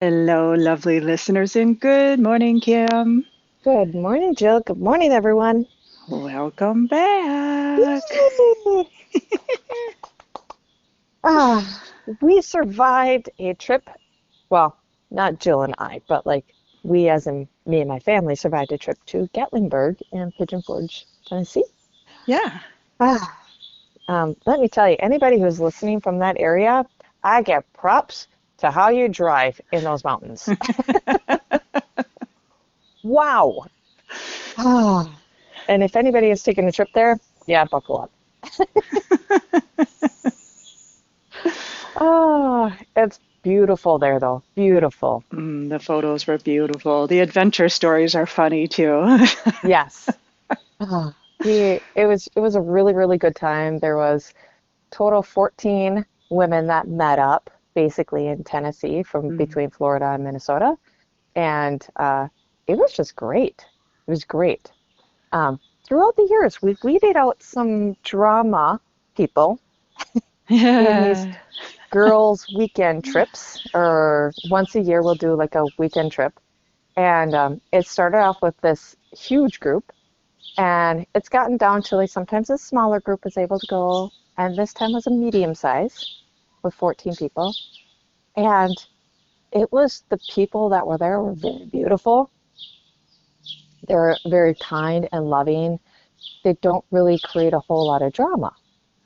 Hello, lovely listeners, and good morning, Kim. Good morning, Jill. Good morning, everyone. Welcome back. Yay! Ah, we survived a trip. Well, not Jill and I, but like we, as in me and my family, survived a trip to Gatlinburg in Pigeon Forge, Tennessee. Yeah. Ah, let me tell you, anybody who's listening from that area, I get props to how you drive in those mountains. Wow. Ah, and if anybody has taken a trip there, yeah, buckle up. Oh, it's beautiful there, though. Beautiful. The photos were beautiful. The adventure stories are funny too. Yes. Ah, it was a really good time. There was total 14 women that met up basically in Tennessee from Mm. between Florida and Minnesota, and it was just great. It was great. Throughout the years, we've weeded out some drama people in these Yeah. girls' weekend trips, or once a year we'll do like a weekend trip. And it started off with this huge group. And it's gotten down to like sometimes a smaller group is able to go, and this time was a medium size with 14 people. And it was the people that were there were very beautiful. They're very kind and loving. They don't really create a whole lot of drama.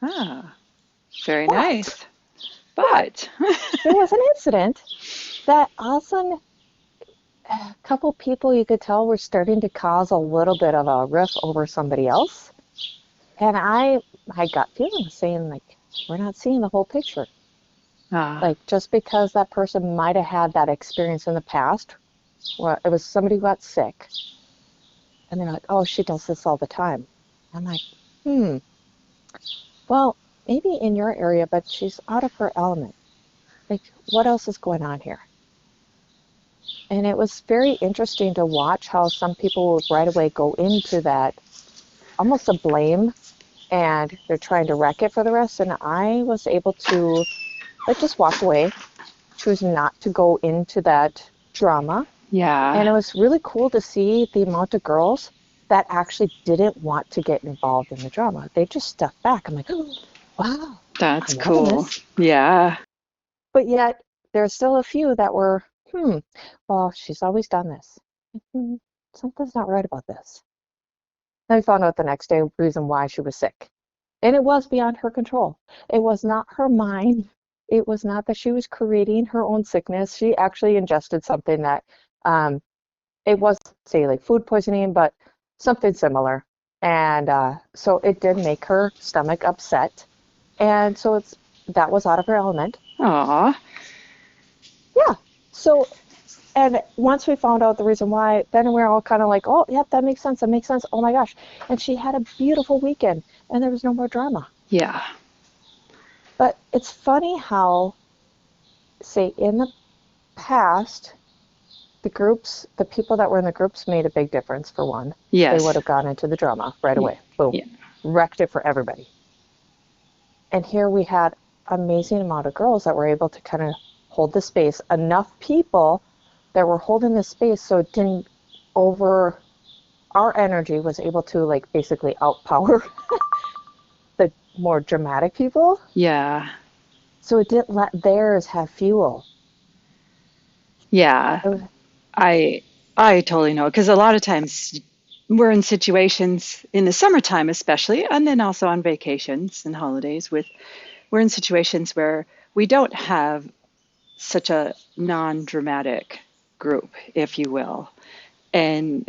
Ah, very But, nice. but But, there was an incident that all of a sudden a couple people you could tell were starting to cause a little bit of a riff over somebody else. And my gut feeling was saying like, we're not seeing the whole picture. ah, Like just because that person might have had that experience in the past, where it was somebody who got sick, and they're like, "Oh, she does this all the time." I'm like, "Hmm. Well, maybe in your area, but she's out of her element. Like, what else is going on here?" And it was very interesting to watch how some people would right away go into that almost a blame, and they're trying to wreck it for the rest. And I was able to like just walk away, choose not to go into that drama. yeah. And it was really cool to see the amount of girls that actually didn't want to get involved in the drama. They just stepped back. I'm like, oh, wow, That's I'm loving cool. this. Yeah. But yet, there's still a few that were, well, she's always done this. Hmm, something's not right about this. Then we found out the next day reason why she was sick. And it was beyond her control. It was not her mind. It was not that she was creating her own sickness. She actually ingested something that um, it was say like food poisoning, but something similar. And so it did make her stomach upset. And so that was out of her element. Aw. Yeah. So and once we found out the reason why, then we're all kind of like, oh, yep, that makes sense. That makes sense. Oh my gosh. And she had a beautiful weekend and there was no more drama. Yeah. But it's funny how, say, in the past, the people that were in the groups made a big difference for one. They would Yes. have gone into the drama right Yeah. away. Boom. Yeah. Wrecked it for everybody. And here we had amazing amount of girls that were able to kind of hold the space. Enough people that were holding the space so it didn't over our energy was able to like basically outpower the more dramatic people. Yeah. So it didn't let theirs have fuel. Yeah. It was, I I totally know because a lot of times we're in situations in the summertime especially and then also on vacations and holidays with we're in situations where we don't have such a non-dramatic group, if you will. And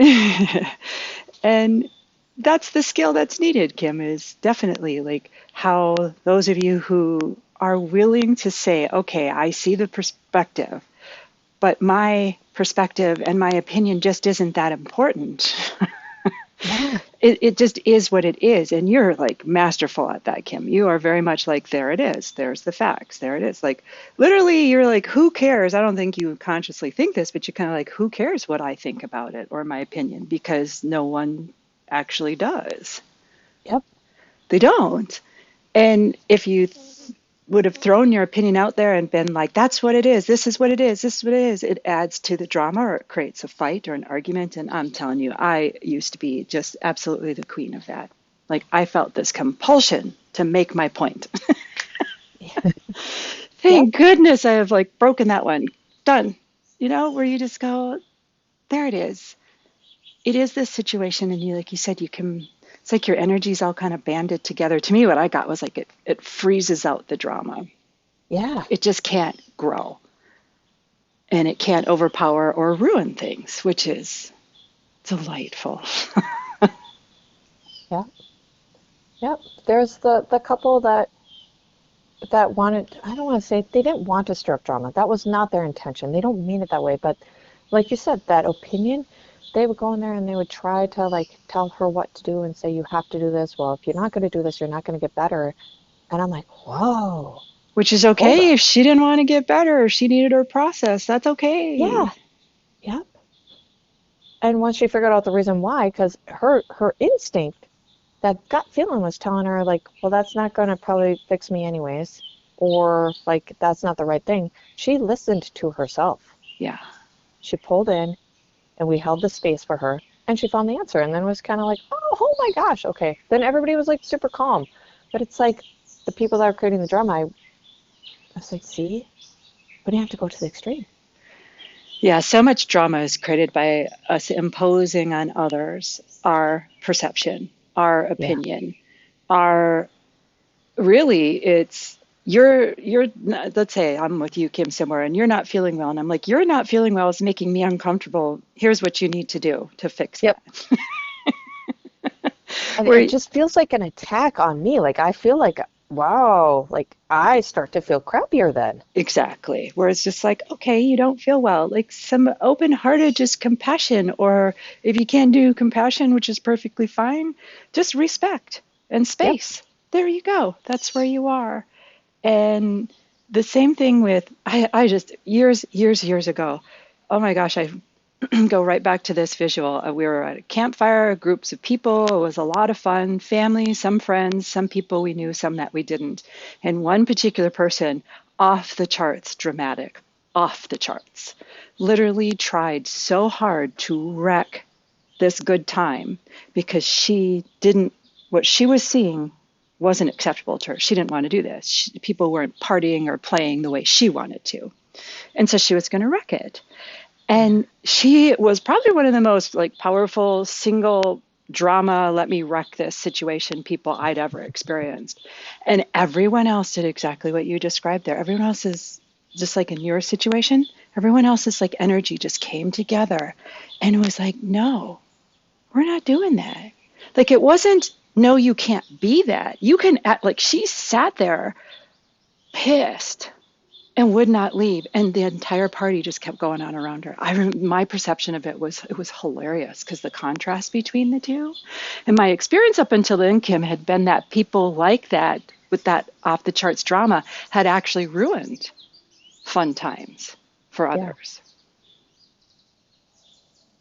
and that's the skill that's needed, Kim, is definitely like how those of you who are willing to say, okay, I see the perspective, but my perspective and my opinion just isn't that important. yeah, It just is what it is. And you're like masterful at that, Kim. You are very much like, there it is. There's the facts. There it is. Like, literally, you're like, who cares? I don't think you consciously think this, but you're kind of like, who cares what I think about it or my opinion? Because no one actually does. yep, They don't. And if you would have thrown your opinion out there and been like, that's what it is, this is what it is, this is what it is, it adds to the drama or it creates a fight or an argument. And I'm telling you, I used to be just absolutely the queen of that. Like, I felt this compulsion to make my point. Yep. Thank goodness I have like broken that one. Done. You know, where you just go, there it is. It is this situation, and you, like you said, you can. It's like your energy's all kind of banded together. To me, what I got was like it freezes out the drama. Yeah. It just can't grow, and it can't overpower or ruin things, which is delightful. Yep. Yep. There's the couple that wanted, I don't want to say they didn't want to stir up drama. That was not their intention. They don't mean it that way. But like you said, that opinion, they would go in there and they would try to like tell her what to do and say, you have to do this. Well, if you're not going to do this, you're not going to get better. And I'm like, whoa, Which is hold okay up. if she didn't want to get better, or she needed her process. That's Yeah. okay. Yep. And once she figured out the reason why, because her instinct, that gut feeling was telling her like, well, that's not going to probably fix me anyways, or like that's not the right thing. She listened to herself. Yeah. She pulled in and we held the space for her and she found the answer and then was kind of like, oh my gosh, okay. Then everybody was like super calm. But it's like the people that are creating the drama, I was like, see, we didn't have to go to the extreme. Yeah, so much drama is created by us imposing on others our perception, our Yeah. opinion, our really it's you're let's say I'm with you, Kim, somewhere and you're not feeling well and I'm like, you're not feeling well is making me uncomfortable. Here's what you need to do to fix Yep. that. And it Where just feels like an attack on me. Like I feel like, wow, like I start to feel crappier then. exactly. Where it's just like, okay, you don't feel well. Like some open-hearted just compassion, or if you can't do compassion, which is perfectly fine, just respect and Yep. space. There you go. That's where you are. And the same thing with I just years ago. Oh my gosh, I go right back to this visual. We were at a campfire, groups of people. It was a lot of fun. Family, some friends, some people we knew, some that we didn't. And one particular person, off the charts, dramatic, off the charts, literally tried so hard to wreck this good time because she didn't, what she was seeing wasn't acceptable to her. She didn't want to do this. People weren't partying or playing the way she wanted to. And so she was going to wreck it. Yeah. And she was probably one of the most like powerful single drama, let me wreck this situation people I'd ever experienced. And everyone else did exactly what you described there. Everyone else is just like in your situation, everyone else's like energy just came together and it was like, no, we're not doing that. Like it wasn't, no, you can't be that. You can act like she sat there pissed and would not leave, and the entire party just kept going on around her. My perception of it was hilarious because the contrast between the two, and my experience up until then, Kim, had been that people like that with that off the charts drama had actually ruined fun times for Yeah. others.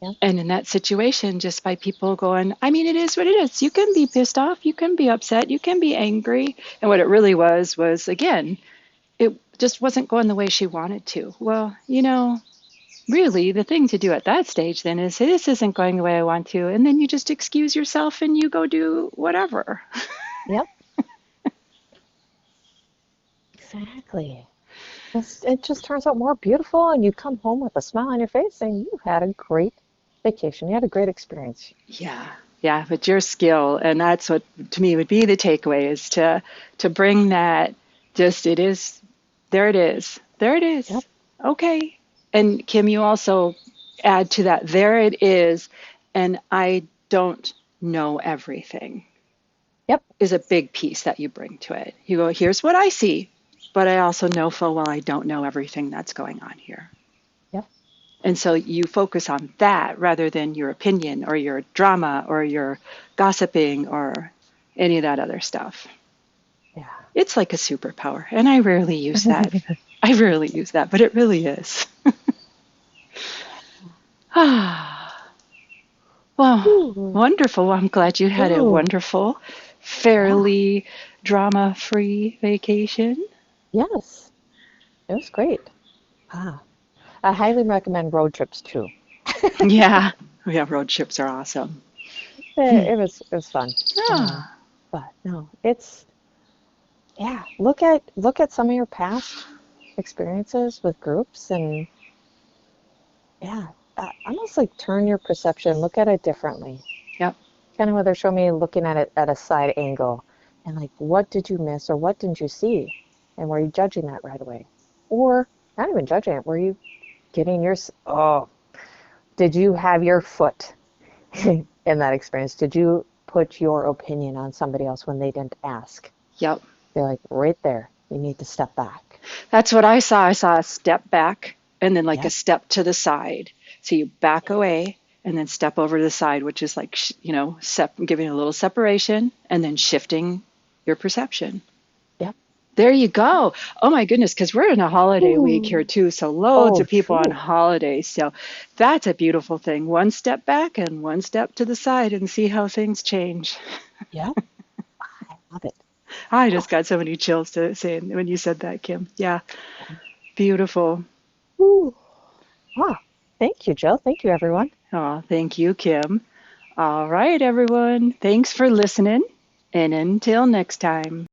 Yeah. And in that situation, just by people going, I mean, it is what it is. You can be pissed off, you can be upset, you can be angry. And what it really was again, it just wasn't going the way she wanted to. Well, really the thing to do at that stage then is say, this isn't going the way I want to. And then you just excuse yourself and you go do whatever. Yep. Exactly. It just turns out more beautiful, and you come home with a smile on your face saying you had a great vacation. You had a great experience. Yeah. Yeah. But your skill, and that's what to me would be the takeaway is to bring that just it is there it is. There it Yep. is. Okay. And Kim, you also add to that, there it is. And I don't know everything Yep. is a big piece that you bring to it. You go, here's what I see, but I also know full well I don't know everything that's going on here. Yep. And so you focus on that rather than your opinion or your drama or your gossiping or any of that other stuff. Yeah. It's like a superpower, and I rarely use that. I rarely use that, but it really is. Ah, well, Ooh. wonderful. Well, I'm glad you had a Ooh. wonderful, Yeah. fairly drama-free vacation. Yes, it was great. Ah, I highly recommend road trips too. Yeah. Yeah, road trips are awesome. Hmm. It was fun. Ah, But no, it's yeah, look at some of your past experiences with groups and yeah, almost like turn your perception, look at it differently. yep. Kind of whether show me looking at it at a side angle and like what did you miss or what didn't you see? And were you judging that right away? Or not even judging it, were you getting your oh, did you have your foot in that experience? Did you put your opinion on somebody else when they didn't ask? Yep. They're like, right there, you need to step back. That's what I saw. I saw a step back and then like a Yep. step to the side. So you back away and then step over to the side, which is like, giving a little separation and then shifting your perception. Yep. There you go. Oh my goodness, because we're in a holiday week here Ooh. too. So loads Oh, of people on true. holidays. So that's a beautiful thing. One step back and one step to the side and see how things change. Yep. I love it. I Oh, just got so many chills to say when you said that, Kim. Yeah, yeah. beautiful. Ooh. Ah, thank you, Jill. Thank you, everyone. Oh, thank you, Kim. All right, everyone. Thanks for listening. And until next time.